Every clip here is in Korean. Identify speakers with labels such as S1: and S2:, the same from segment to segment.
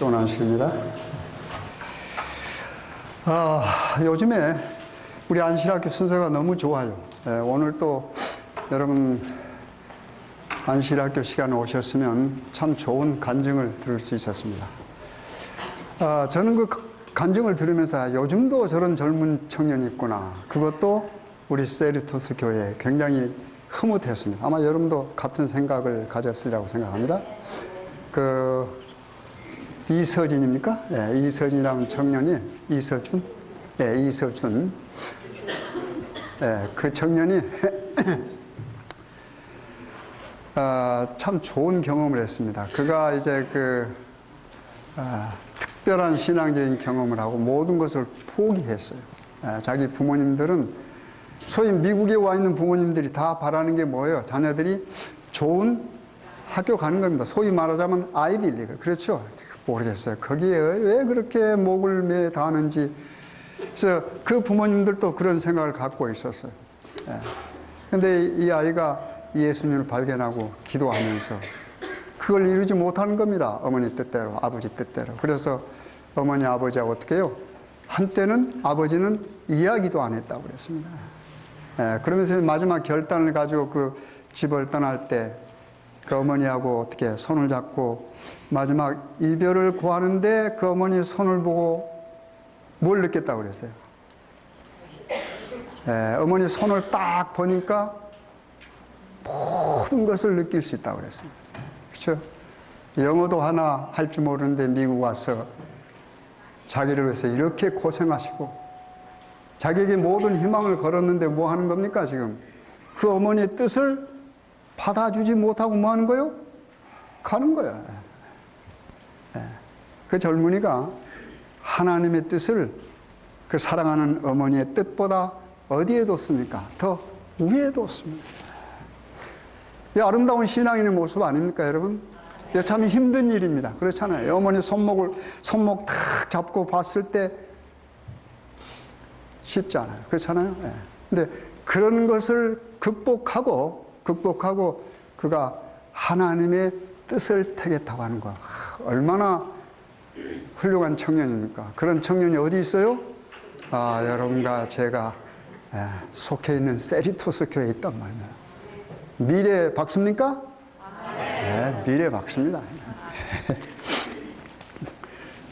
S1: 좋은 안식입니다. 요즘에 우리 안식학교 순서가 너무 좋아요. 오늘 또 여러분 안식학교 시간에 오셨으면 참 좋은 간증을 들을 수 있었습니다. 저는 그 간증을 들으면서 요즘도 저런 젊은 청년이 있구나. 그것도 우리 세리토스 교회에 굉장히 흐뭇했습니다. 아마 여러분도 같은 생각을 가졌으리라고 생각합니다. 이서진입니까? 네, 이서진이라는 청년이, 이서준? 네, 이서준. 네, 그 청년이 참 좋은 경험을 했습니다. 그가 이제 특별한 신앙적인 경험을 하고 모든 것을 포기했어요. 자기 부모님들은, 소위 미국에 와 있는 부모님들이 다 바라는 게 뭐예요? 자녀들이 좋은 학교 가는 겁니다. 소위 말하자면 아이비리그. 그렇죠? 모르겠어요. 거기에 왜 그렇게 목을 매다 하는지. 그래서 그 부모님들도 그런 생각을 갖고 있었어요. 그런데 이 아이가 예수님을 발견하고 기도하면서 그걸 이루지 못하는 겁니다. 어머니 뜻대로, 아버지 뜻대로. 그래서 어머니, 아버지하고 어떻게 해요? 한때는 아버지는 이야기도 안 했다고 그랬습니다. 그러면서 마지막 결단을 가지고 그 집을 떠날 때 그 어머니하고 어떻게 손을 잡고 마지막 이별을 구하는데 그 어머니 손을 보고 뭘 느꼈다고 그랬어요? 어머니 손을 딱 보니까 모든 것을 느낄 수 있다고 그랬습니다. 그렇죠? 영어도 하나 할 줄 모르는데 미국 와서 자기를 위해서 이렇게 고생하시고 자기에게 모든 희망을 걸었는데 뭐 하는 겁니까 지금? 그 어머니의 뜻을 받아주지 못하고 뭐 하는 거예요? 가는 거야. 그 젊은이가 하나님의 뜻을 그 사랑하는 어머니의 뜻보다 어디에 뒀습니까? 더 위에 뒀습니다. 이 아름다운 신앙인의 모습 아닙니까 여러분? 이거 참 힘든 일입니다. 그렇잖아요. 어머니 손목 탁 잡고 봤을 때 쉽지 않아요. 그렇잖아요. 근데 그런 것을 극복하고 그가 하나님의 뜻을 택했다고 하는 거. 얼마나 훌륭한 청년입니까? 그런 청년이 어디 있어요? 여러분과 제가 속해 있는 세리토스 교회에 있단 말이에요. 미래 박수입니까? 네, 미래 박수입니다.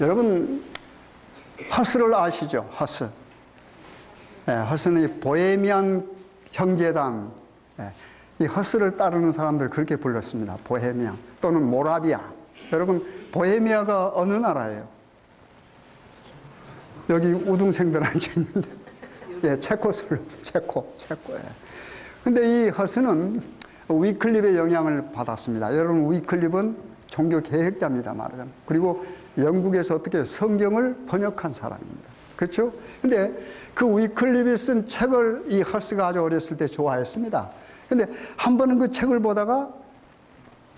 S1: 여러분 허스를 아시죠? 허스. 허스는 이 보헤미안 형제단, 이 허스를 따르는 사람들 그렇게 불렀습니다. 보헤미안 또는 모라비아. 여러분 보헤미아가 어느 나라예요? 여기 우등생들 앉아 있는데, 체코. 근데 이 허스는 위클립의 영향을 받았습니다. 여러분 위클립은 종교 개혁자입니다, 말하자면. 그리고 영국에서 어떻게 성경을 번역한 사람입니다. 그렇죠? 근데 그 위클립이 쓴 책을 이 허스가 아주 어렸을 때 좋아했습니다. 근데 한 번은 그 책을 보다가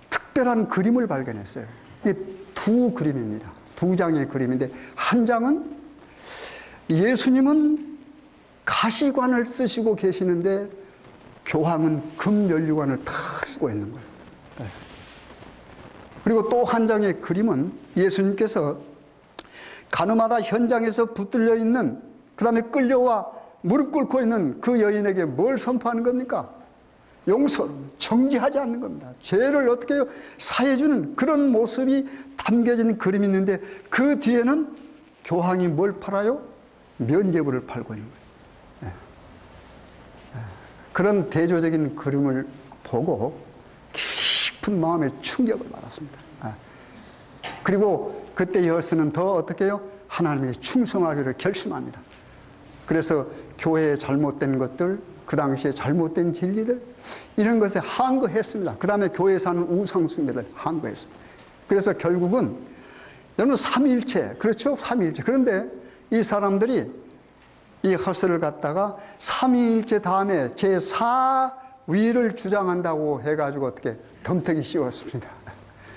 S1: 특별한 그림을 발견했어요. 이게 두 그림입니다. 두 장의 그림인데 한 장은 예수님은 가시관을 쓰시고 계시는데 교황은 금면류관을 탁 쓰고 있는 거예요. 그리고 또 한 장의 그림은 예수님께서 가늠하다 현장에서 붙들려 있는, 그 다음에 끌려와 무릎 꿇고 있는 그 여인에게 뭘 선포하는 겁니까? 용서를 정지하지 않는 겁니다. 죄를 어떻게 해요? 사해주는 그런 모습이 담겨진 그림이 있는데 그 뒤에는 교황이 뭘 팔아요? 면죄부를 팔고 있는 거예요. 그런 대조적인 그림을 보고 깊은 마음의 충격을 받았습니다. 그리고 그때 여호수는 더 어떻게 해요? 하나님께 충성하기를 결심합니다. 그래서 교회에 잘못된 것들, 그 당시에 잘못된 진리들, 이런 것에 항거했습니다. 그 다음에 교회에서 하는 우상숭배들 항거했습니다. 그래서 결국은 여러분 삼위일체, 그렇죠? 삼위일체. 그런데 이 사람들이 이 허스를 갖다가 삼위일체 다음에 제4위를 주장한다고 해가지고 어떻게 덤태기 씌웠습니다.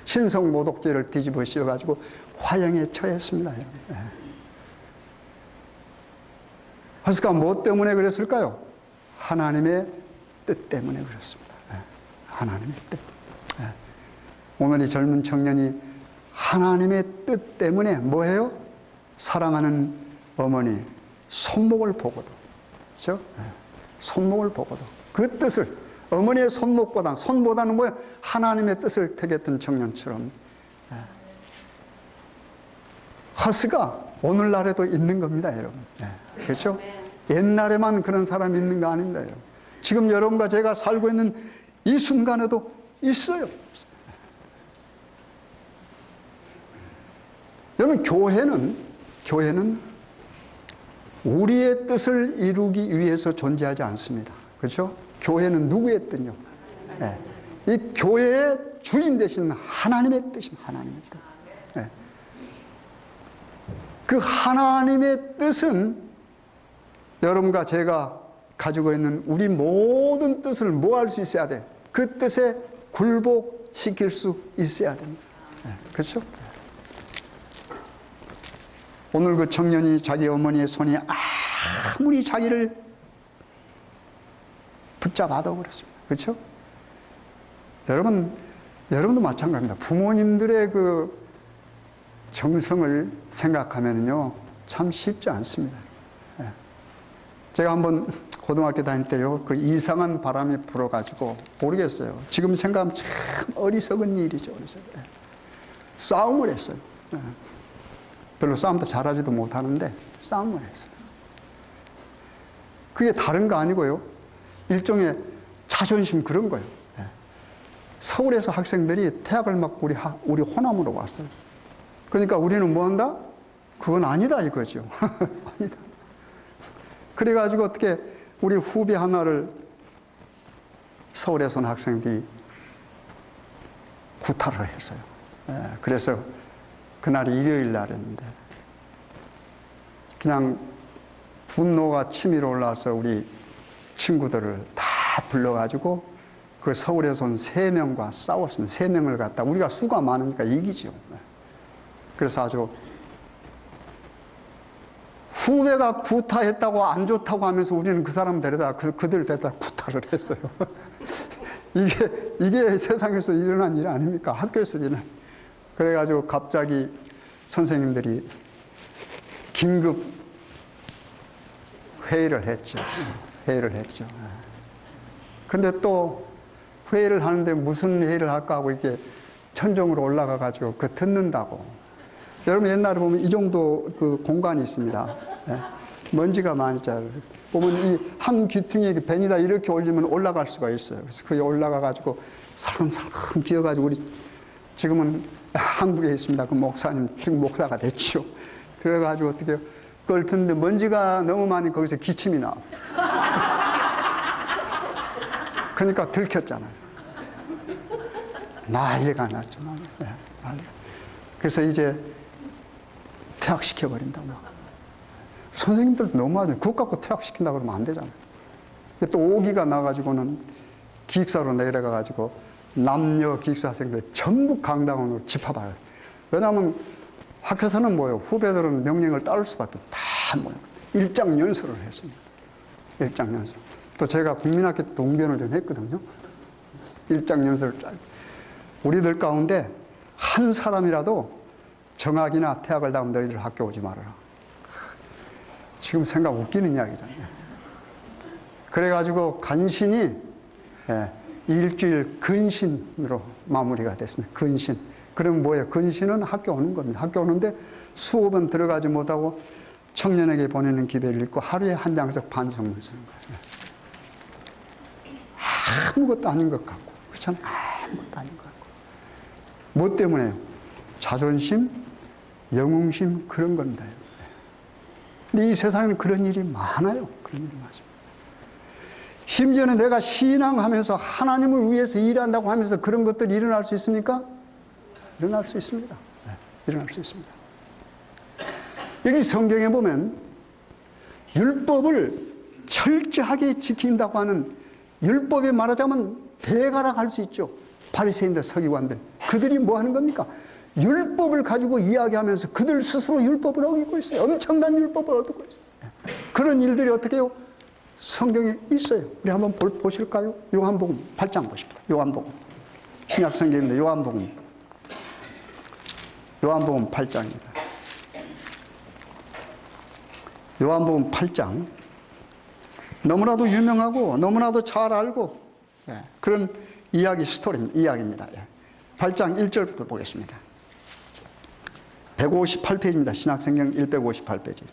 S1: 신성모독죄를 뒤집어 씌워가지고 화형에 처했습니다. 허스가 뭐 때문에 그랬을까요? 하나님의 뜻 때문에 그렇습니다. 하나님의 뜻. 오늘 이 젊은 청년이 하나님의 뜻 때문에 뭐해요? 사랑하는 어머니 손목을 보고도, 그렇죠? 손목을 보고도 그 뜻을, 어머니의 손보다는 뭐예요? 하나님의 뜻을 택했던 청년처럼 허스가 오늘날에도 있는 겁니다, 여러분. 그렇죠? 옛날에만 그런 사람이 있는 거 아닙니다, 여러분. 지금 여러분과 제가 살고 있는 이 순간에도 있어요. 여러분, 교회는 우리의 뜻을 이루기 위해서 존재하지 않습니다. 그렇죠? 교회는 누구의 뜻이요? 이 교회의 주인 되신 하나님의 뜻입니다. 하나님의 뜻. 그 하나님의 뜻은 여러분과 제가 가지고 있는 우리 모든 뜻을 뭐 할 수 있어야 돼? 그 뜻에 굴복시킬 수 있어야 됩니다. 그렇죠? 오늘 그 청년이 자기 어머니의 손이 아무리 자기를 붙잡아도 그렇습니다. 그렇죠? 여러분도 마찬가지입니다. 부모님들의 그 정성을 생각하면요, 참 쉽지 않습니다. 제가 한번 고등학교 다닐 때요, 그 이상한 바람이 불어가지고, 모르겠어요. 지금 생각하면 참 어리석은 일이죠. 싸움을 했어요. 별로 싸움도 잘하지도 못하는데, 싸움을 했어요. 그게 다른 거 아니고요. 일종의 자존심 그런 거예요. 서울에서 학생들이 대학을 막 우리 호남으로 왔어요. 그러니까 우리는 뭐 한다? 그건 아니다 이거죠. 아니다. 그래가지고 어떻게 우리 후배 하나를 서울에서 온 학생들이 구타를 했어요. 그래서 그날이 일요일 날이었는데 그냥 분노가 치밀어 올라와서 우리 친구들을 다 불러가지고 그 서울에서 온 3명과 싸웠습니다. 3명을 갖다 우리가 수가 많으니까 이기죠. 그래서 아주 후배가 구타했다고 안 좋다고 하면서 우리는 그 사람 데려다 그들 데려다 구타를 했어요. 이게 세상에서 일어난 일 아닙니까? 학교에서 일어났어요. 그래가지고 갑자기 선생님들이 긴급 회의를 했죠. 근데 또 회의를 하는데 무슨 회의를 할까 하고 이렇게 천정으로 올라가가지고 그 듣는다고. 여러분 옛날에 보면 이 정도 그 공간이 있습니다. 먼지가 많이 잘 보면 이 한 귀퉁이에 벤이다 이렇게 올리면 올라갈 수가 있어요. 그래서 그게 올라가가지고 살금살금 기어가지고 우리 지금은 한국에 있습니다. 그 목사님 지금 목사가 됐죠. 그래가지고 어떻게 그걸 듣는데 먼지가 너무 많이 거기서 기침이 나와. 그러니까 들켰잖아요. 난리가 났죠. 난리가. 그래서 이제 퇴학시켜버린다고. 선생님들도 너무하죠. 그것 갖고 퇴학시킨다고 그러면 안 되잖아요. 또 오기가 나가지고는 기숙사로 내려가가지고 남녀 기숙사생들 전부 강당원으로 집합하여요. 왜냐하면 학교에서는 뭐예요? 후배들은 명령을 따를 수밖에 없어요. 다 뭐예요? 일장연설을 했습니다. 일장연설. 또 제가 국민학교 동변을 좀 했거든요. 일장연설을 우리들 가운데 한 사람이라도 정학이나 퇴학을 당하면 너희들 학교 오지 말아라. 지금 생각 웃기는 이야기잖아요. 그래가지고 간신히 일주일 근신으로 마무리가 됐습니다. 근신. 그럼 뭐예요? 근신은 학교 오는 겁니다. 학교 오는데 수업은 들어가지 못하고 청년에게 보내는 기별을 읽고 하루에 한 장씩 반성문을 쓰는 거예요. 아무것도 아닌 것 같고. 그렇잖아요. 아무것도 아닌 것 같고. 뭐 때문에요? 자존심, 영웅심 그런 겁니다. 근데 이 세상에는 그런 일이 많아요. 그런 일이 많습니다. 심지어는 내가 신앙하면서 하나님을 위해서 일한다고 하면서 그런 것들이 일어날 수 있습니까? 일어날 수 있습니다. 일어날 수 있습니다. 여기 성경에 보면 율법을 철저하게 지킨다고 하는 율법에 말하자면 대가라 할 수 있죠. 바리새인들, 서기관들. 그들이 뭐 하는 겁니까? 율법을 가지고 이야기하면서 그들 스스로 율법을 어기고 있어요. 엄청난 율법을 얻고 있어요. 그런 일들이 어떻게 해요? 성경에 있어요. 우리 한번 보실까요? 요한복음 8장 보십니다. 요한복음. 신약 성경입니다. 요한복음. 요한복음 8장입니다. 요한복음 8장. 너무나도 유명하고 너무나도 잘 알고 그런 이야기입니다. 8장 1절부터 보겠습니다. 158페이지입니다. 신약성경 158페이지.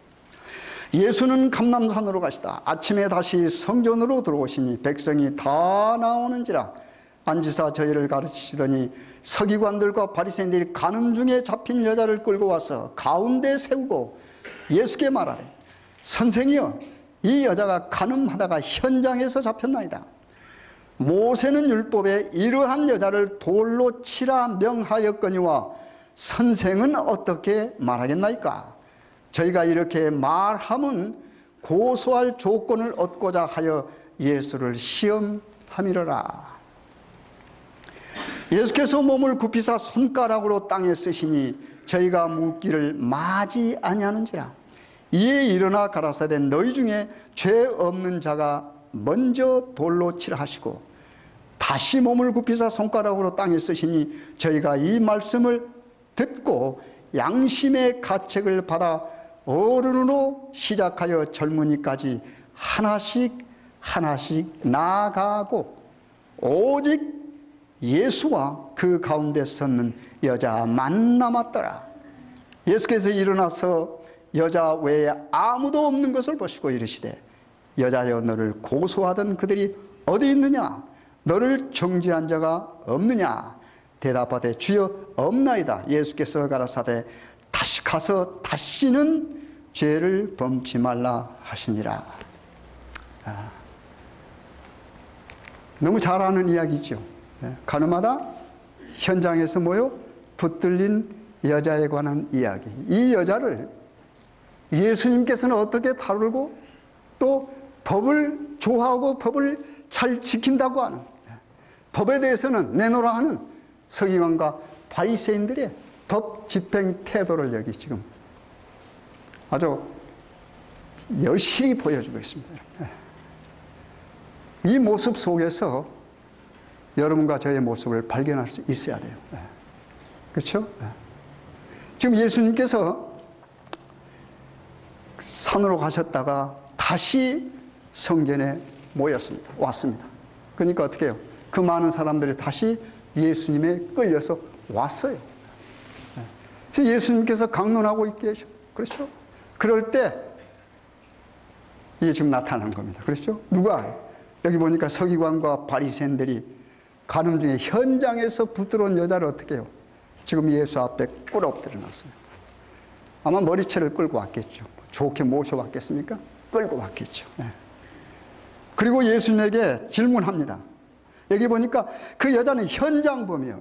S1: 예수는 감람산으로 가시다 아침에 다시 성전으로 들어오시니 백성이 다 나오는지라 앉으사 저희를 가르치시더니 서기관들과 바리새인들이 간음 중에 잡힌 여자를 끌고 와서 가운데 세우고 예수께 말하되 선생이여 이 여자가 간음하다가 현장에서 잡혔나이다. 모세는 율법에 이러한 여자를 돌로 치라 명하였거니와 선생은 어떻게 말하겠나이까? 저희가 이렇게 말하면 고소할 조건을 얻고자 하여 예수를 시험함이로라. 예수께서 몸을 굽히사 손가락으로 땅에 쓰시니 저희가 묻기를 마지 아니하는지라. 이에 일어나 가라사대 너희 중에 죄 없는 자가 먼저 돌로 치라 하시고 다시 몸을 굽히사 손가락으로 땅에 쓰시니 저희가 이 말씀을 듣고 양심의 가책을 받아 어른으로 시작하여 젊은이까지 하나씩 나아가고 오직 예수와 그 가운데 섰는 여자만 남았더라. 예수께서 일어나서 여자 외에 아무도 없는 것을 보시고 이르시되 여자여 너를 고소하던 그들이 어디 있느냐? 너를 정죄한 자가 없느냐? 대답하되 주여 없나이다. 예수께서 가라사대 다시 가서 다시는 죄를 범치 말라 하시니라. 너무 잘 아는 이야기죠. 간음하다 현장에서 모여 붙들린 여자에 관한 이야기. 이 여자를 예수님께서는 어떻게 다루고 또 법을 좋아하고 법을 잘 지킨다고 하는, 법에 대해서는 내놓으라 하는 서기관과 바리새인들의 법 집행 태도를 여기 지금 아주 여실히 보여주고 있습니다. 이 모습 속에서 여러분과 저의 모습을 발견할 수 있어야 돼요. 그렇죠? 지금 예수님께서 산으로 가셨다가 다시 성전에 모였습니다. 왔습니다. 그러니까 어떻게 해요? 그 많은 사람들이 다시 예수님에 끌려서 왔어요. 그래서 예수님께서 강론하고 계셔. 그렇죠? 그럴 때 이게 지금 나타나는 겁니다. 그렇죠? 누가? 여기 보니까 서기관과 바리새인들이 간음 중에 현장에서 붙들어온 여자를 어떻게 해요? 지금 예수 앞에 꿇어 엎드려 놨어요. 아마 머리채를 끌고 왔겠죠. 좋게 모셔왔겠습니까? 끌고 왔겠죠. 그리고 예수님에게 질문합니다. 여기 보니까 그 여자는 현장범이에요.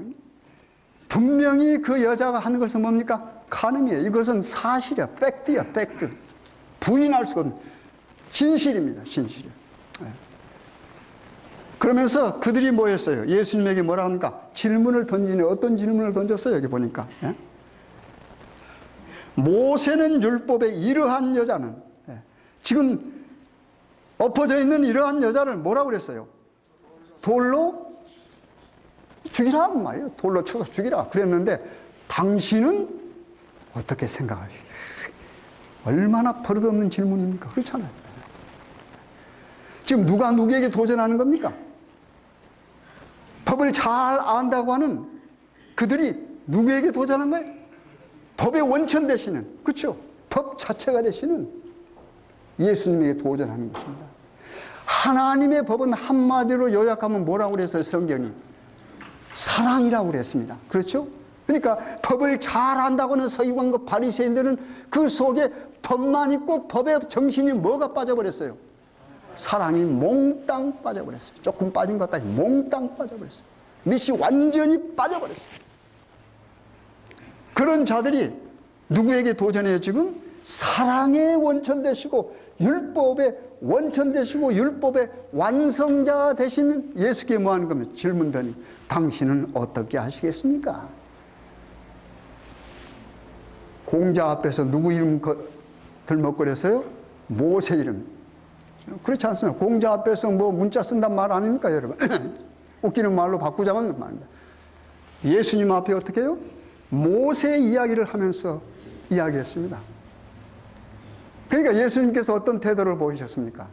S1: 분명히 그 여자가 하는 것은 뭡니까? 간음이에요. 이것은 사실이야. 팩트야. 팩트. 부인할 수가 없는 진실입니다. 진실이에요. 그러면서 그들이 뭐 했어요? 예수님에게 뭐라 합니까? 질문을 던지네. 어떤 질문을 던졌어요? 여기 보니까. 모세는 율법에 이러한 여자는, 지금 엎어져 있는 이러한 여자를 뭐라고 그랬어요? 돌로 죽이라고 말이에요. 돌로 쳐서 죽이라 그랬는데 당신은 어떻게 생각하세요? 얼마나 버릇없는 질문입니까? 그렇잖아요. 지금 누가 누구에게 도전하는 겁니까? 법을 잘 안다고 하는 그들이 누구에게 도전한 거예요? 법의 원천 되시는, 그렇죠? 법 자체가 되시는 예수님에게 도전하는 것입니다. 하나님의 법은 한마디로 요약하면 뭐라고 그랬어요? 성경이 사랑이라고 그랬습니다. 그렇죠? 그러니까 법을 잘 안다고 하는 서기관과 바리새인들은 그 속에 법만 있고 법의 정신이 뭐가 빠져버렸어요? 사랑이 몽땅 빠져버렸어요. 조금 빠진 것 같다. 몽땅 빠져버렸어요. 밑이 완전히 빠져버렸어요. 그런 자들이 누구에게 도전해요? 지금 사랑의 원천 되시고 율법의 원천 되시고 율법의 완성자 되시는 예수께 뭐 하는 겁니까? 질문 던지 당신은 어떻게 하시겠습니까? 공자 앞에서 누구 이름 들먹거렸어요? 모세 이름. 그렇지 않습니까? 공자 앞에서 뭐 문자 쓴단 말 아닙니까, 여러분? 웃기는 말로 바꾸자면 말입니다. 예수님 앞에 어떻게 해요? 모세 이야기를 하면서 이야기했습니다. 그러니까 예수님께서 어떤 태도를 보이셨습니까?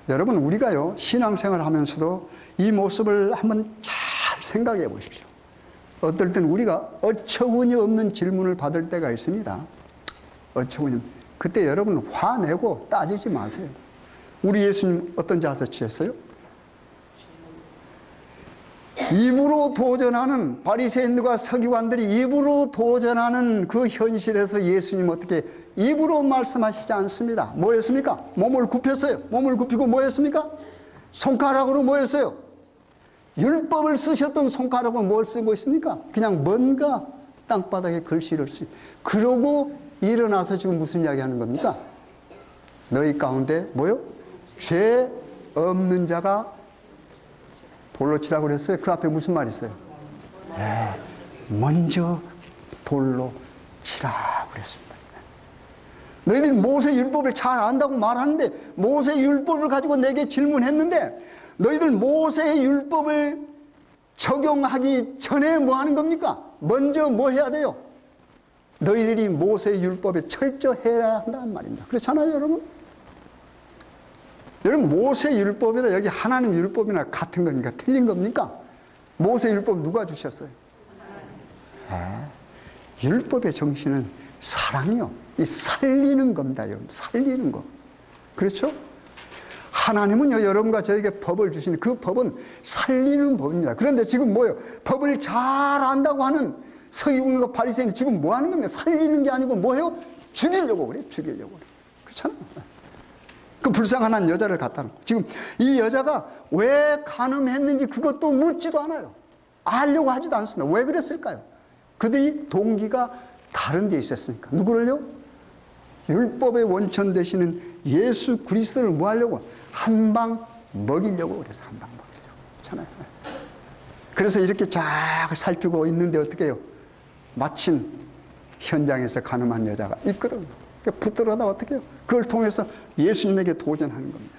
S1: 여러분, 우리가요, 신앙생활을 하면서도 이 모습을 한번 잘 생각해 보십시오. 어떨 땐 우리가 어처구니 없는 질문을 받을 때가 있습니다. 어처구니. 그때 여러분 화내고 따지지 마세요. 우리 예수님 어떤 자세 취했어요? 입으로 도전하는 바리새인들과 서기관들이 입으로 도전하는 그 현실에서 예수님 어떻게 입으로 말씀하시지 않습니다. 뭐 했습니까? 몸을 굽혔어요. 몸을 굽히고 뭐 했습니까? 손가락으로 뭐 했어요? 율법을 쓰셨던 손가락으로 뭘 쓰고 있습니까? 그냥 뭔가 땅바닥에 글씨를 쓰. 그러고 일어나서 지금 무슨 이야기 하는 겁니까? 너희 가운데 뭐요? 죄 없는 자가 돌로 치라고 그랬어요. 그 앞에 무슨 말이 있어요? 먼저 돌로 치라고 그랬습니다. 너희들이 모세 율법을 잘 안다고 말하는데 모세 율법을 가지고 내게 질문했는데 너희들 모세 율법을 적용하기 전에 뭐 하는 겁니까? 먼저 뭐 해야 돼요? 너희들이 모세 율법에 철저해야 한다는 말입니다. 그렇잖아요, 여러분? 여러분, 모세 율법이나 여기 하나님 율법이나 같은 겁니까? 틀린 겁니까? 모세 율법 누가 주셨어요? 율법의 정신은 사랑이요. 이 살리는 겁니다, 여러분. 살리는 거. 그렇죠? 하나님은요, 여러분과 저에게 법을 주시는 그 법은 살리는 법입니다. 그런데 지금 뭐예요? 법을 잘 안다고 하는 서기관과 바리새인이 지금 뭐 하는 겁니까? 살리는 게 아니고 뭐예요? 죽이려고 그래. 죽이려고 그래. 그렇잖아요. 그 불쌍한 한 여자를 갖다 놓고 지금 이 여자가 왜 간음했는지 그것도 묻지도 않아요. 알려고 하지도 않습니다. 왜 그랬을까요? 그들이 동기가 다른 데 있었으니까. 누구를요? 율법의 원천 되시는 예수 그리스도를 뭐 하려고? 한 방 먹이려고 그래서 한 방 먹이려고. 그렇잖아요. 그래서 이렇게 쫙 살피고 있는데 어떻게 해요? 마침 현장에서 간음한 여자가 있거든요. 붙들어다 어떻게 해요? 그걸 통해서 예수님에게 도전하는 겁니다.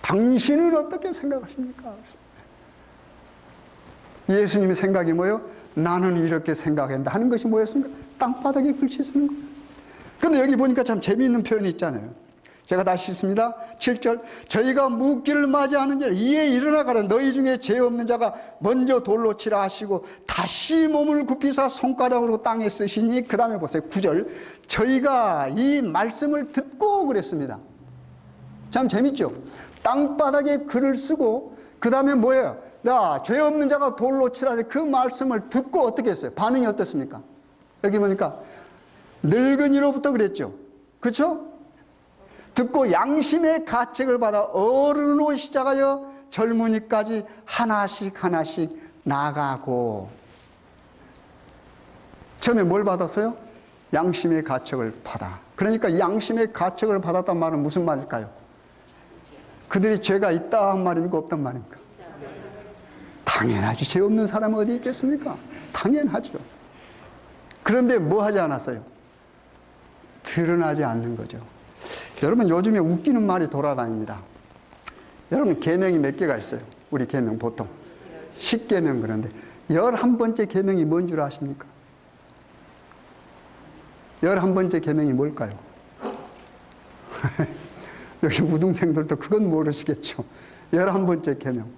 S1: 당신은 어떻게 생각하십니까? 예수님의 생각이 뭐예요? 나는 이렇게 생각한다 하는 것이 뭐였습니까? 땅바닥에 글씨 쓰는 거예요. 그런데 여기 보니까 참 재미있는 표현이 있잖아요. 제가 다시 읽습니다. 7절. 저희가 묻기를 맞이하는 자 이에 일어나가라. 너희 중에 죄 없는 자가 먼저 돌로 치라 하시고 다시 몸을 굽히사 손가락으로 땅에 쓰시니 그 다음에 보세요. 9절. 저희가 이 말씀을 듣고 그랬습니다. 참 재밌죠? 땅바닥에 글을 쓰고 그 다음에 뭐예요? 야, 죄 없는 자가 돌로 치라. 그 말씀을 듣고 어떻게 했어요? 반응이 어떻습니까? 여기 보니까 늙은이로부터 그랬죠. 그렇죠? 듣고 양심의 가책을 받아 어른으로 시작하여 젊은이까지 하나씩 하나씩 나가고. 처음에 뭘 받았어요? 양심의 가책을 받아. 그러니까 양심의 가책을 받았단 말은 무슨 말일까요? 그들이 죄가 있다 한 말입니까? 없단 말입니까? 당연하죠. 죄 없는 사람은 어디 있겠습니까? 당연하죠. 그런데 뭐 하지 않았어요? 드러나지 않는 거죠. 여러분, 요즘에 웃기는 말이 돌아다닙니다. 여러분, 계명이 몇 개가 있어요? 우리 계명 보통 10계명. 그런데 11번째 계명이 뭔 줄 아십니까? 11번째 계명이 뭘까요? 여기 우등생들도 그건 모르시겠죠. 11번째 계명.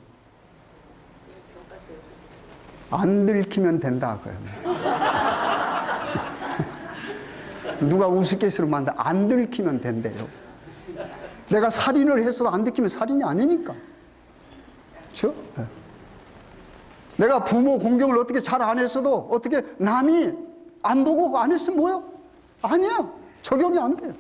S1: 안 들키면 된다. 누가 우스갯소리로 만다. 안 들키면 된대요. 내가 살인을 했어도 안 들키면 살인이 아니니까. 그렇죠? 네. 내가 부모 공경을 어떻게 잘 안 했어도 어떻게 남이 안 보고 안 했으면 뭐요? 아니야. 적용이 안 돼요.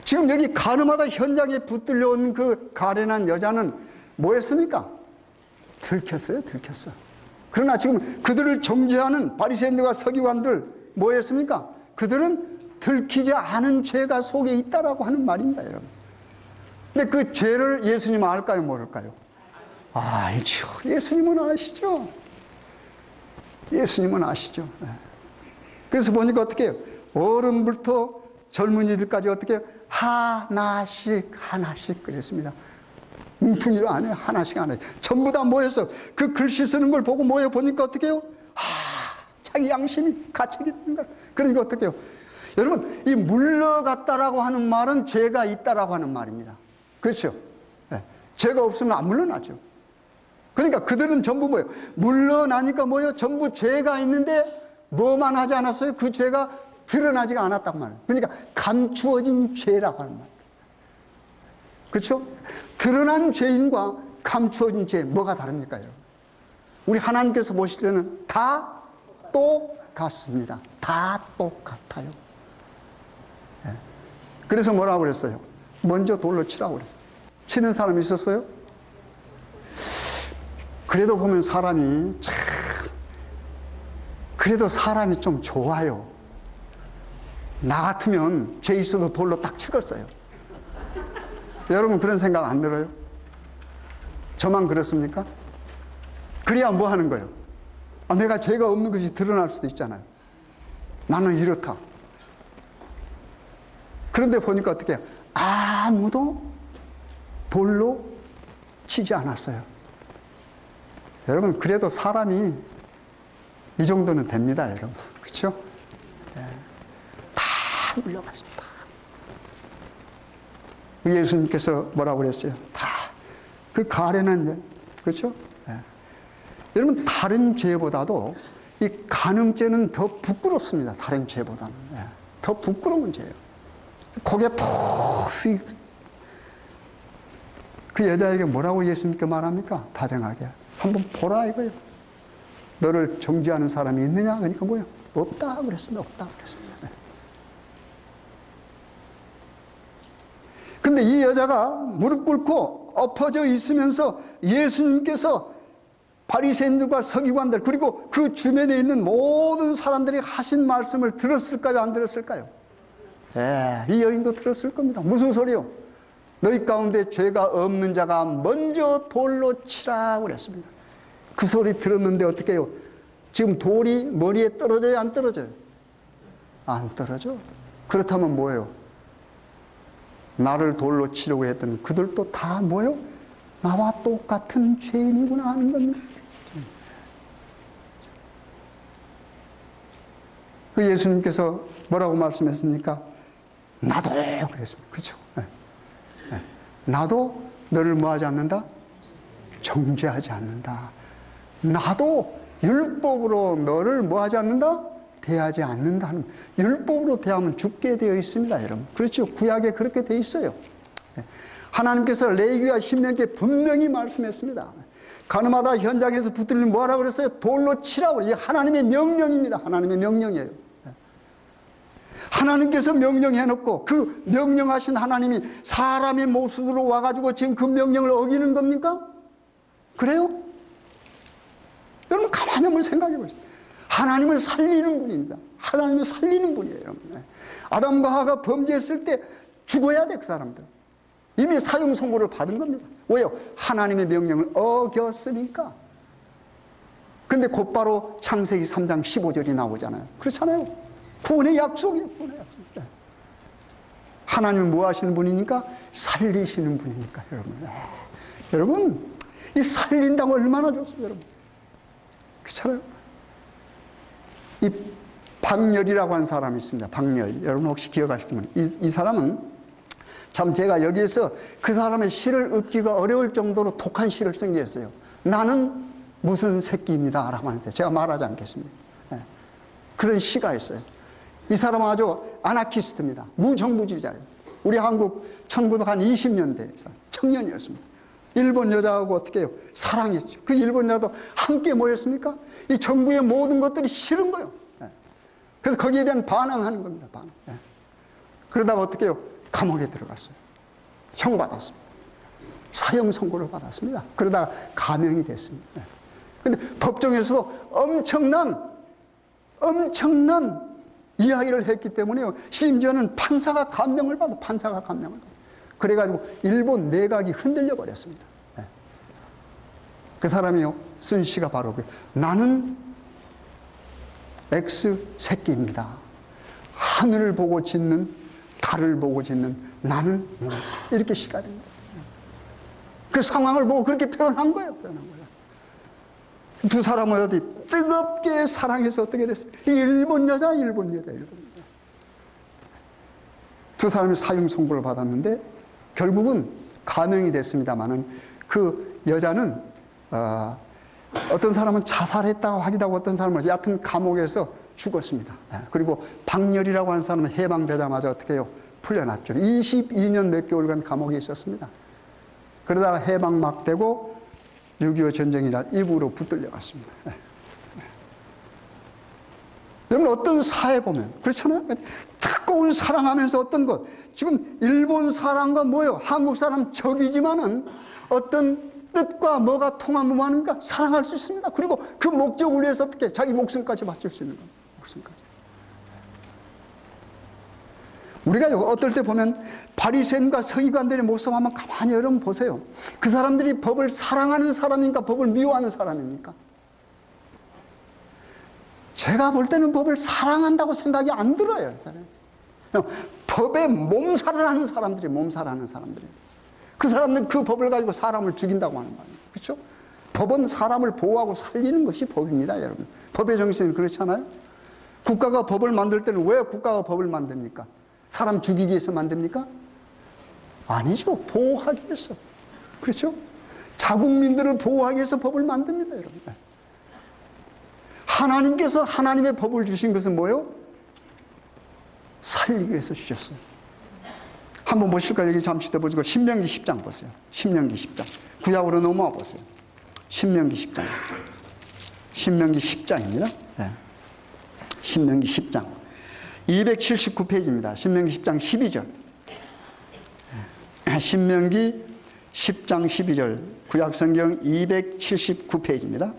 S1: 지금 여기 간음하다 현장에 붙들려 온 그 가련한 여자는 뭐 했습니까? 들켰어요. 들켰어. 그러나 지금 그들을 정죄하는 바리새인들과 서기관들 뭐 했습니까? 그들은 들키지 않은 죄가 속에 있다라고 하는 말입니다, 여러분. 근데 그 죄를 예수님은 알까요, 모를까요? 알죠. 예수님은 아시죠. 예수님은 아시죠. 그래서 보니까 어떻게 해요? 어른부터 젊은이들까지 어떻게 해요? 하나씩 하나씩 그랬습니다. 뭉퉁이로 안 해요. 하나씩 안 해요. 전부 다 모여서 그 글씨 쓰는 걸 보고 모여 보니까 어떻게 해요? 자기 양심이 가책이 되는 거예요. 그러니까 어떻게 해요? 여러분, 이 물러갔다라고 하는 말은 죄가 있다라고 하는 말입니다. 그렇죠? 네. 죄가 없으면 안 물러나죠. 그러니까 그들은 전부 뭐예요? 물러나니까 뭐예요? 전부 죄가 있는데 뭐만 하지 않았어요? 그 죄가 드러나지가 않았단 말이에요. 그러니까 감추어진 죄라고 하는 말이에요. 그렇죠? 드러난 죄인과 감추어진 죄 뭐가 다릅니까? 여러분? 우리 하나님께서 보실 때는 다 똑같습니다. 다 똑같아요. 네. 그래서 뭐라고 그랬어요? 먼저 돌로 치라고 그랬어요. 치는 사람이 있었어요? 그래도 보면 사람이 참, 그래도 사람이 좀 좋아요. 나 같으면 죄 있어도 돌로 딱 치겠어요. 여러분 그런 생각 안 들어요? 저만 그렇습니까? 그래야 뭐 하는 거예요? 내가 죄가 없는 것이 드러날 수도 있잖아요. 나는 이렇다. 그런데 보니까 어떻게 해요? 아무도 돌로 치지 않았어요. 여러분 그래도 사람이 이 정도는 됩니다, 여러분. 그렇죠? 네. 다 물려갔습니다. 예수님께서 뭐라고 그랬어요? 다 그 가련한, 그렇죠? 네. 여러분 다른 죄보다도 이 간음죄는 더 부끄럽습니다. 다른 죄보다는. 네. 더 부끄러운 죄예요. 고개 푹 숙이고 그 여자에게 뭐라고 예수님께 말합니까? 다정하게. 한번 보라 이거예요. 너를 정죄하는 사람이 있느냐? 그러니까 뭐예요? 없다 그랬습니다. 없다 그랬습니다. 네. 근데 이 여자가 무릎 꿇고 엎어져 있으면서 예수님께서 바리새인들과 서기관들 그리고 그 주변에 있는 모든 사람들이 하신 말씀을 들었을까요? 안 들었을까요? 예, 이 여인도 들었을 겁니다. 무슨 소리요? 너희 가운데 죄가 없는 자가 먼저 돌로 치라고 그랬습니다. 그 소리 들었는데 어떻게 해요? 지금 돌이 머리에 떨어져요? 안 떨어져요? 안 떨어져. 그렇다면 뭐예요? 나를 돌로 치려고 했던 그들도 다 뭐예요? 나와 똑같은 죄인이구나 하는 겁니다. 그 예수님께서 뭐라고 말씀했습니까? 나도 그랬습니다. 그렇죠? 네. 네. 나도 너를 뭐하지 않는다? 정죄하지 않는다. 나도 율법으로 너를 뭐하지 않는다? 대하지 않는다 하는, 율법으로 대하면 죽게 되어 있습니다, 여러분. 그렇죠? 구약에 그렇게 되어 있어요. 하나님께서 레위기와 신명기에 분명히 말씀했습니다. 가늠하다 현장에서 붙들리면 뭐하라고 그랬어요? 돌로 치라고. 이게 하나님의 명령입니다. 하나님의 명령이에요. 하나님께서 명령해놓고 그 명령하신 하나님이 사람의 모습으로 와가지고 지금 그 명령을 어기는 겁니까? 그래요? 여러분 가만히 한번 생각해 보세요. 하나님을 살리는 분입니다. 하나님을 살리는 분이에요, 여러분. 아담과 하와가 범죄했을 때 죽어야 돼, 그 사람들. 이미 사형 선고를 받은 겁니다. 왜요? 하나님의 명령을 어겼으니까. 근데 곧바로 창세기 3장 15절이 나오잖아요. 그렇잖아요. 구원의 약속이에요, 구원의 약속. 하나님은 뭐 하시는 분이니까? 살리시는 분이니까, 여러분. 여러분, 이 살린다고 얼마나 좋습니다, 여러분. 그렇잖아요. 이 박렬이라고 하는 사람이 있습니다. 박렬. 여러분 혹시 기억하시면 이 사람은 참 제가 여기에서 그 사람의 시를 읊기가 어려울 정도로 독한 시를 쓴 게 있어요. 나는 무슨 새끼입니다 라고 하는데 제가 말하지 않겠습니다. 네. 그런 시가 있어요. 이 사람은 아주 아나키스트입니다. 무정부주의자예요. 우리 한국 1920년대 청년이었습니다. 일본 여자하고 어떻게 해요? 사랑했죠. 그 일본 여자도 함께 뭐였습니까? 이 정부의 모든 것들이 싫은 거예요. 그래서 거기에 대한 반항하는 겁니다. 반항. 그러다가 어떻게 해요? 감옥에 들어갔어요. 형 받았습니다. 사형 선고를 받았습니다. 그러다가 감형이 됐습니다. 근데 법정에서도 엄청난 이야기를 했기 때문에요. 심지어는 판사가 감명을 받아. 그래가지고 일본 내각이 흔들려 버렸습니다. 그 사람이요 쓴 시가 바로 나는 X 새끼입니다. 하늘을 보고 짖는 달을 보고 짖는 나는 이렇게 시가 됩니다. 그 상황을 보고 그렇게 표현한 거예요. 표현한 거예요. 두 사람은 어디 뜨겁게 사랑해서 어떻게 됐습니까? 일본 여자. 두 사람이 사형 선고를 받았는데 결국은 감형이 됐습니다만은 그 여자는 어떤 사람은 자살했다고 하기도 하고 어떤 사람은 얕은 감옥에서 죽었습니다. 그리고 박렬이라고 하는 사람은 해방되자마자 어떻게 해요? 풀려났죠. 22년 몇 개월간 감옥에 있었습니다. 그러다가 해방 막 되고 6.25 전쟁이라 입으로 붙들려 갔습니다. 여러분 어떤 사회 보면 그렇잖아요. 뜨거운 사랑하면서 어떤 것 지금 일본 사람과 뭐요? 한국 사람 적이지만은 어떤 뜻과 뭐가 통하면 뭐하는가? 사랑할 수 있습니다. 그리고 그 목적을 위해서 어떻게 자기 목숨까지 바칠 수 있는 겁니다. 목숨까지. 우리가 어떨 때 보면 바리새인과 서기관들의 모습 한번 가만히 여러분 보세요. 그 사람들이 법을 사랑하는 사람입니까? 법을 미워하는 사람입니까? 제가 볼 때는 법을 사랑한다고 생각이 안 들어요. 법에 몸살을 하는 사람들이 몸살하는 사람들이. 그 사람들은 그 법을 가지고 사람을 죽인다고 하는 말이에요. 그렇죠? 법은 사람을 보호하고 살리는 것이 법입니다, 여러분. 법의 정신은 그렇잖아요. 국가가 법을 만들 때는 왜 국가가 법을 만듭니까? 사람 죽이기 위해서 만듭니까? 아니죠. 보호하기 위해서. 그렇죠? 자국민들을 보호하기 위해서 법을 만듭니다, 여러분. 하나님께서 하나님의 법을 주신 것은 뭐예요? 살리기 위해서 주셨어요. 한번 보실까요? 여기 잠시 더 보시고 신명기 10장 보세요. 신명기 10장. 구약으로 넘어와 보세요. 신명기 10장. 신명기 10장입니다. 네. 신명기 10장. 279페이지입니다. 신명기 10장 12절. 신명기 10장 12절. 구약성경 279페이지입니다.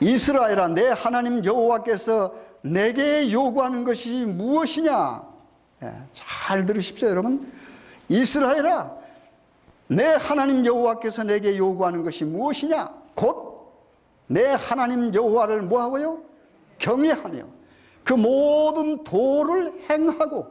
S1: 이스라엘아, 내 하나님 여호와께서 내게 요구하는 것이 무엇이냐? 잘 들으십시오, 여러분. 이스라엘아, 내 하나님 여호와께서 내게 요구하는 것이 무엇이냐? 곧 내 하나님 여호와를 뭐하고요? 경외하며 그 모든 도를 행하고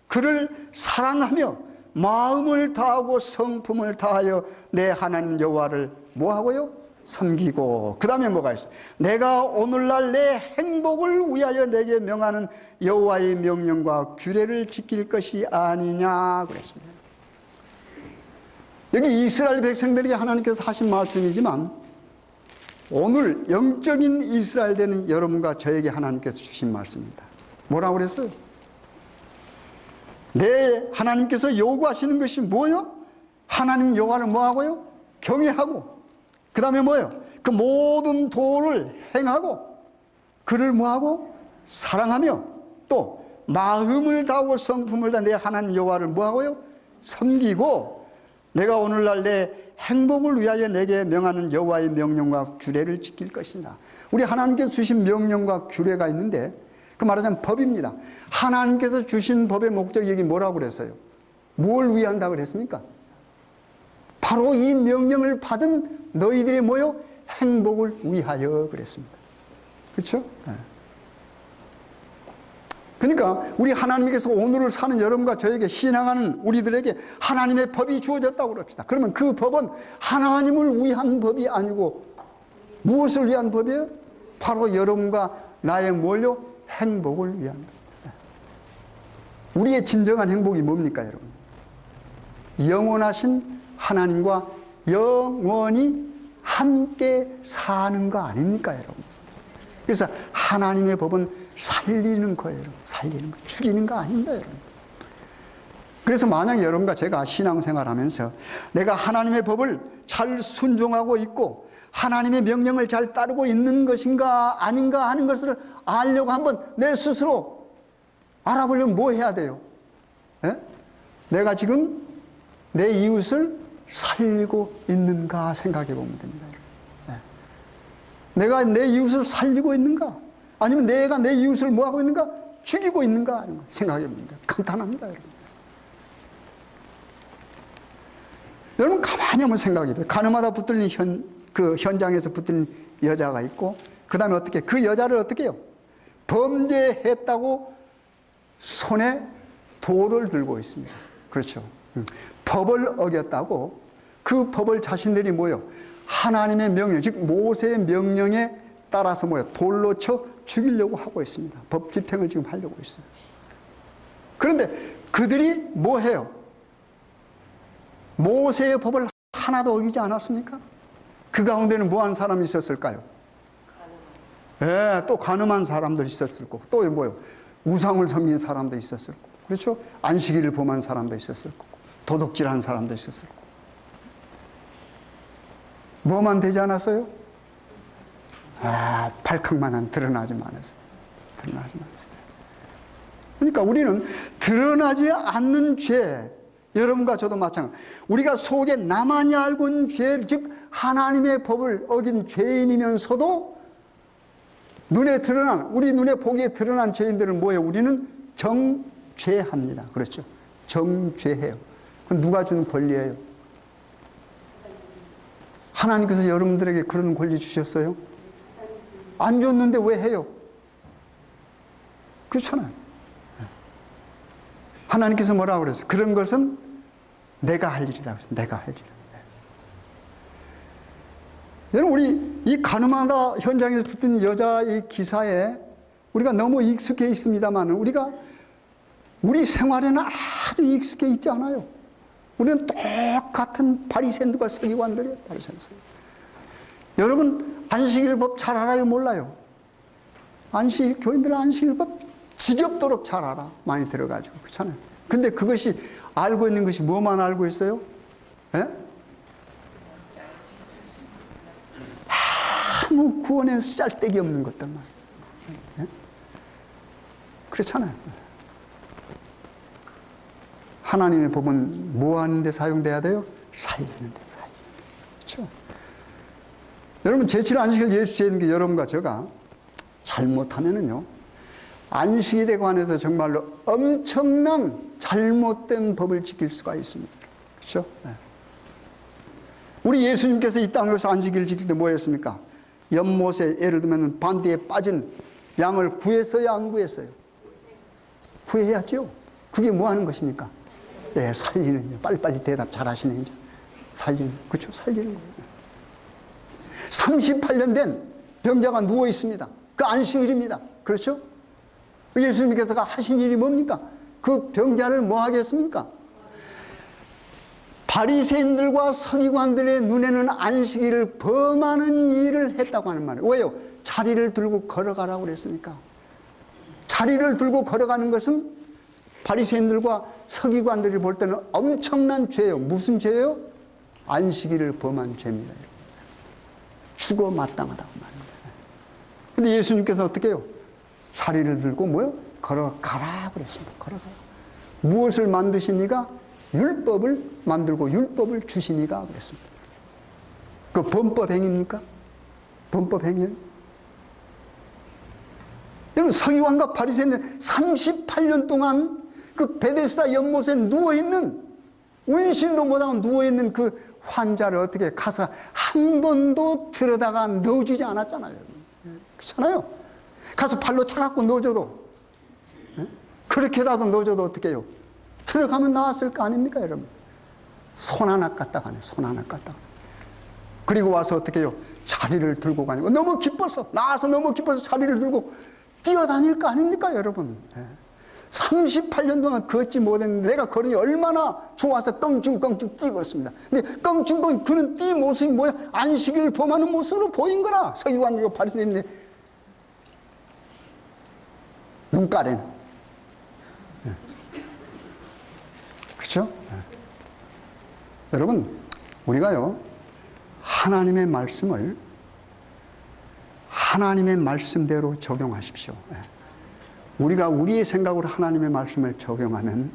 S1: 그를 사랑하며 마음을 다하고 성품을 다하여 내 하나님 여호와를 뭐하고요? 섬기고. 그 다음에 뭐가 있어요? 내가 오늘날 내 행복을 위하여 내게 명하는 여호와의 명령과 규례를 지킬 것이 아니냐 그랬습니다. 여기 이스라엘 백성들에게 하나님께서 하신 말씀이지만 오늘 영적인 이스라엘 되는 여러분과 저에게 하나님께서 주신 말씀입니다. 뭐라고 그랬어요? 내 하나님께서 요구하시는 것이 뭐예요? 하나님 여호와를 뭐하고요? 경외하고 그 다음에 뭐예요? 그 모든 도를 행하고 그를 뭐하고? 사랑하며 또 마음을 다하고 성품을 다해 내 하나님 여호와를 뭐하고요? 섬기고 내가 오늘날 내 행복을 위하여 내게 명하는 여호와의 명령과 규례를 지킬 것이다. 우리 하나님께서 주신 명령과 규례가 있는데 그 말하자면 법입니다. 하나님께서 주신 법의 목적이 여기 뭐라고 그랬어요? 뭘 위한다고 그랬습니까? 바로 이 명령을 받은 너희들의 뭐요? 행복을 위하여 그랬습니다. 그렇죠? 그러니까 우리 하나님께서 오늘을 사는 여러분과 저에게 신앙하는 우리들에게 하나님의 법이 주어졌다고 그럽시다. 그러면 그 법은 하나님을 위한 법이 아니고 무엇을 위한 법이에요? 바로 여러분과 나의 뭘요? 행복을 위한 법. 우리의 진정한 행복이 뭡니까, 여러분? 영원하신 하나님과 영원히 함께 사는 거 아닙니까, 여러분? 그래서 하나님의 법은 살리는 거예요, 여러분. 살리는 거. 죽이는 거 아닙니다, 여러분. 그래서 만약 여러분과 제가 신앙생활 하면서 내가 하나님의 법을 잘 순종하고 있고 하나님의 명령을 잘 따르고 있는 것인가 아닌가 하는 것을 알려고 한번 내 스스로 알아보려면 뭐 해야 돼요? 예? 내가 지금 내 이웃을 살리고 있는가 생각해 보면 됩니다. 예. 내가 내 이웃을 살리고 있는가? 아니면 내가 내 이웃을 뭐하고 있는가? 죽이고 있는가? 하는 거 생각해 봅니다. 간단합니다, 여러분. 여러분 가만히 한번 생각해 보세요. 가늠하다 붙들린 그 현장에서 붙들린 여자가 있고 그 다음에 어떻게 그 여자를 어떻게 해요? 범죄했다고 손에 돌을 들고 있습니다. 그렇죠. 법을 어겼다고 그 법을 자신들이 뭐요? 하나님의 명령, 즉 모세의 명령에 따라서 뭐요? 돌로 쳐 죽이려고 하고 있습니다. 법 집행을 지금 하려고 있어요. 그런데 그들이 뭐 해요? 모세의 법을 하나도 어기지 않았습니까? 그 가운데는 뭐한 사람이 있었을까요? 예, 또 간음한 사람들 있었을 거고, 또 뭐요? 우상을 섬긴 사람도 있었을 거고, 그렇죠? 안식일을 범한 사람도 있었을 거고, 도둑질한 사람도 있었을 거고. 뭐만 되지 않았어요? 발칵만한 드러나지 않았어요. 드러나지 않았어요. 그러니까 우리는 드러나지 않는 죄, 여러분과 저도 마찬가지. 우리가 속에 나만이 알고 있는 죄, 즉 하나님의 법을 어긴 죄인이면서도 눈에 드러난, 우리 눈에 보기에 드러난 죄인들은 뭐예요? 우리는 정죄합니다. 그렇죠? 정죄해요. 그건 누가 준 권리예요? 하나님께서 여러분들에게 그런 권리 주셨어요? 안 줬는데 왜 해요? 그렇잖아요. 하나님께서 뭐라고 그랬어요? 그런 것은 내가 할 일이다. 내가 할 일. 여러분, 우리 이 가늠하다 현장에서 붙은 여자 이 기사에 우리가 너무 익숙해 있습니다만 우리가 우리 생활에는 아주 익숙해 있지 않아요. 우리는 똑같은 바리새인들과 서기관들이에요. 바리새인들. 여러분 안식일법 잘 알아요? 몰라요? 안식일 교인들은 안식일법 지겹도록 잘 알아. 많이 들어가지고. 그렇잖아요. 근데 그것이 알고 있는 것이 뭐만 알고 있어요? 예? 아무 구원에 쌀데기 없는 것들만. 예? 그렇잖아요. 하나님의 법은 뭐 하는데 사용돼야 돼요? 살리는데, 그렇죠? 여러분, 제7 안식일 예수 지키는 게 여러분과 제가 잘못하면은요, 안식일에 관해서 정말로 엄청난 잘못된 법을 지킬 수가 있습니다. 그렇죠? 네. 우리 예수님께서 이 땅에서 안식일 지킬 때 뭐 했습니까? 연못에 예를 들면 반대에 빠진 양을 구했어요? 안 구했어요? 구해야죠. 그게 뭐 하는 것입니까? 예, 살리는, 빨리빨리 대답 잘 하시네, 이제. 살리는, 그렇죠? 살리는 거예요. 38년 된 병자가 누워 있습니다. 그 안식일입니다. 그렇죠? 예수님께서 하신 일이 뭡니까? 그 병자를 뭐 하겠습니까? 바리새인들과 서기관들의 눈에는 안식일을 범하는 일을 했다고 하는 말이에요. 왜요? 자리를 들고 걸어가라고 그랬으니까. 자리를 들고 걸어가는 것은 바리새인들과 서기관들이 볼 때는 엄청난 죄예요. 무슨 죄예요? 안식일을 범한 죄입니다. 죽어 마땅하다고 말합니다. 근데 예수님께서 어떻게 해요? 자리를 들고 뭐요? 걸어가라 그랬습니다. 걸어가라. 무엇을 만드시니까? 율법을 만들고 율법을 주시니까 그랬습니다. 그 범법 행위입니까? 범법 행위예요? 여러분, 서기관과 바리새인들 38년 동안 그 베데스다 연못에 누워있는, 운신도 못하고 누워있는 그 환자를 어떻게 가서 한 번도 들여다가 넣어주지 않았잖아요. 그렇잖아요. 가서 발로 차갖고 넣어줘도, 그렇게라도 넣어줘도 어떻게 해요? 들어가면 나왔을 거 아닙니까, 여러분? 손 하나 깠다가 하네, 손 하나 깠다가. 그리고 와서 어떻게 해요? 자리를 들고 가니까 너무 기뻐서, 나와서 너무 기뻐서 자리를 들고 뛰어다닐 거 아닙니까, 여러분? 38년 동안 걷지 못했는데 내가 걸으니 얼마나 좋아서 껑충껑충 뛰고 있습니다. 근데 껑충껑 그는 뛰 모습이 뭐야? 안식일 범하는 모습으로 보인 거라. 서기관들과 바리새인들 눈가래는. 그렇죠? 여러분, 우리가요 하나님의 말씀을 하나님의 말씀대로 적용하십시오. 우리가 우리의 생각으로 하나님의 말씀을 적용하면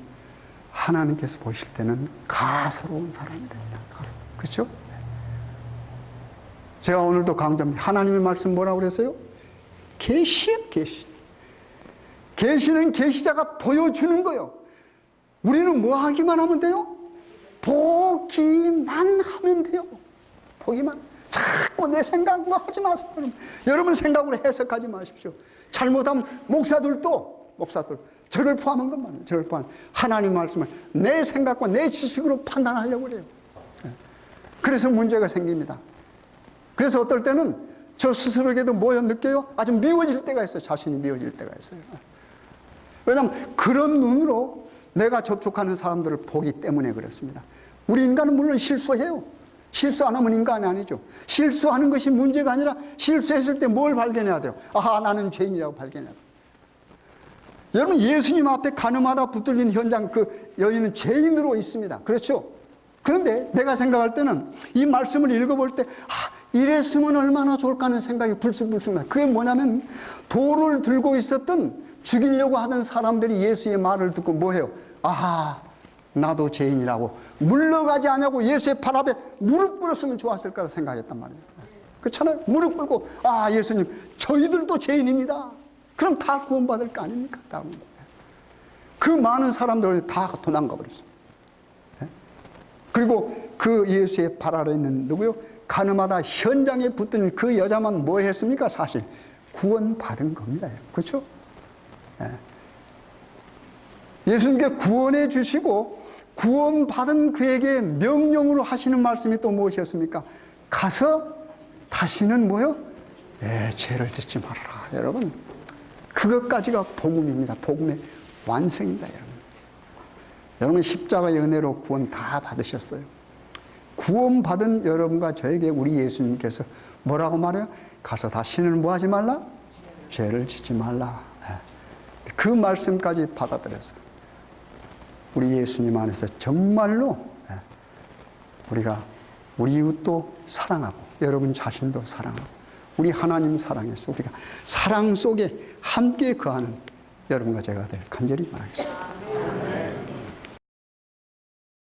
S1: 하나님께서 보실 때는 가소로운 사람이 됩니다. 그렇죠? 제가 오늘도 강조합니다. 하나님의 말씀 뭐라고 그랬어요? 계시예요, 계시. 계시는 계시자가 보여주는 거예요. 우리는 뭐 하기만 하면 돼요? 보기만 하면 돼요. 보기만. 자꾸 내 생각만 하지 마세요. 여러분 생각으로 해석하지 마십시오. 잘못하면 목사들 저를 포함한 것만, 저를 포함한 하나님 말씀을 내 생각과 내 지식으로 판단하려고 그래요. 그래서 문제가 생깁니다. 그래서 어떨 때는 저 스스로에게도 뭐요 느껴요? 아주 미워질 때가 있어요. 자신이 미워질 때가 있어요. 왜냐하면 그런 눈으로 내가 접촉하는 사람들을 보기 때문에 그렇습니다. 우리 인간은 물론 실수해요. 실수 안 하면 인간이 아니죠. 실수하는 것이 문제가 아니라 실수했을 때 뭘 발견해야 돼요? 아하, 나는 죄인이라고 발견해야 돼요. 여러분, 예수님 앞에 가늠하다 붙들린 현장, 그 여인은 죄인으로 있습니다. 그렇죠? 그런데 내가 생각할 때는 이 말씀을 읽어볼 때 이랬으면 얼마나 좋을까 하는 생각이 불쑥불쑥 나요. 그게 뭐냐면 돌을 들고 있었던 죽이려고 하던 사람들이 예수의 말을 듣고 뭐해요? 아하, 나도 죄인이라고 물러가지 않냐고 예수의 발 앞에 무릎 꿇었으면 좋았을 거라 생각했단 말이에요. 그렇잖아요. 무릎 꿇고 예수님, 저희들도 죄인입니다. 그럼 다 구원받을 거 아닙니까? 그 많은 사람들이 다 도망가 버렸어요. 그리고 그 예수의 발 아래 있는 누구요? 가늠하다 현장에 붙은 그 여자만 뭐 했습니까? 사실 구원받은 겁니다. 그렇죠? 예수님께 구원해 주시고 구원받은 그에게 명령으로 하시는 말씀이 또 무엇이었습니까? 가서 다시는 뭐요? 죄를 짓지 말아라. 여러분, 그것까지가 복음입니다. 복음의 완성입니다. 여러분 십자가의 은혜로 구원 다 받으셨어요. 구원받은 여러분과 저에게 우리 예수님께서 뭐라고 말해요? 가서 다시는 뭐 하지 말라? 죄를 짓지 말라. 그 말씀까지 받아들였어요. 우리 예수님 안에서 정말로 우리가 우리 이웃도 사랑하고 여러분 자신도 사랑하고 우리 하나님 사랑해서 우리가 사랑 속에 함께 거하는 여러분과 제가 될 간절히 바라겠습니다.